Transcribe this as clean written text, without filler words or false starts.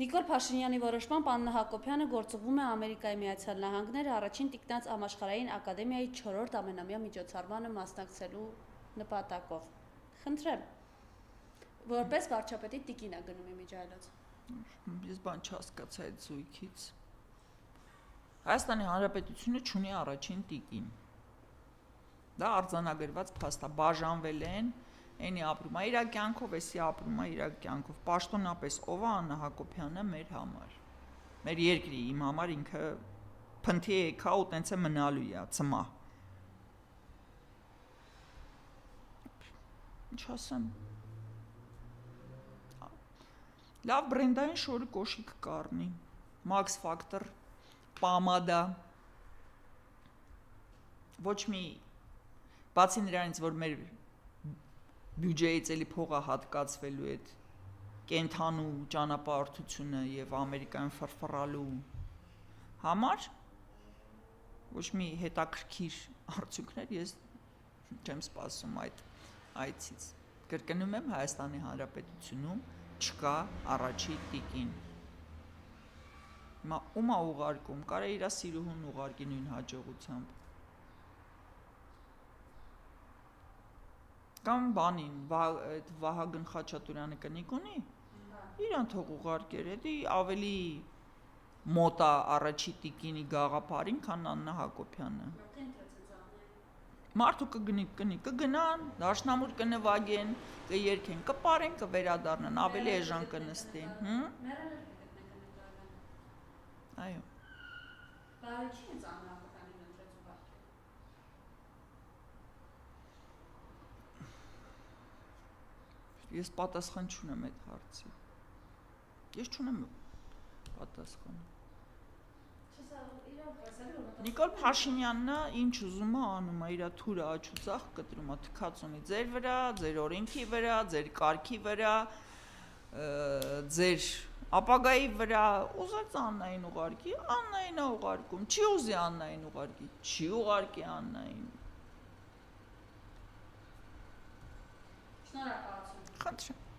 Նիկոլ Փաշինյանի որոշմամբ Աննա Հակոբյանը գործուղվում է Ամերիկայի Միացյալ Նահանգները առաջին տիկնաց համաշխարհային ակադեմիայի 4-րդ ամենամյա միջոցառմանը մասնակցելու նպատակով։ Խնդրեմ, որպես վարչապետի տիկին է գնում իմիջայլոց։ Ես բան չհասկացա այդ զույգից։ Հայաստանի Հանրապետությունը չունի առաջին տիկին։ Դա արձանագրված փաստ է, բաժանվել են, այնի ապրում է իր կյանքով, էսի ապրում է իր կյանքով։ Պաշտոնապես ով է Աննա Հակոբյանը մեր համար։ Մեր երկրի իմ համար ինքը փնթի եկա ու տենց է մնալու է, ծմա։ Ինչ ասեմ։ Լավ բրենդային շորի կոշիկ կառնի, Max Factor, պամադա, ոչ մի, բացի նրանից, որ մեր բյուջեից էլի փողը հատկացվելու այդ կենթանու ճանապարհորդությունը եւ Ամերիկայում ֆրֆռալու համար, ոչ մի հետաքրքիր արդյունքներ ես չեմ սպասում այդ այցից։ Կրկնում եմ, Հայաստանի Հանրապետությունում չկա առաջի տիկին։ Հիմա ում է ուղարկում, կարա իր սիրուհուն ուղարկի նույն հաջողությամբ։ Կամ բանին, այդ Վահագն Խաչատուրյանը կնիկ ունի, իրան թող ուղարկեր, էդի ավելի մոտ է առաջի տիկինի գաղափարին, քան Աննա Հակոբյանը։ Մարդու կգնան, դաշնամուր կնվագեն, կերքեն, կպարեն, կվերադառնան, ավելի էժան կնստի, Այո։ Ես պատասխան չունեմ այդ հարցի։ Ես չունեմ պատասխան։ Նիկոլ Փաշինյանն ինչ ուզում է անում է, իր թուրը աչուծախ կտրում է, թքած ունի ձեր վրա, ձեր օրենքի վրա, ձեր կարգի վրա, ձեր ապագայի վրա, ուզած Աննային ուղարկի, Աննային է ուղարկում, չի ուզի Աննային ուղարկի, չի ուղարկի Աննային։ Շնորհակալություն։ Խնդրեմ։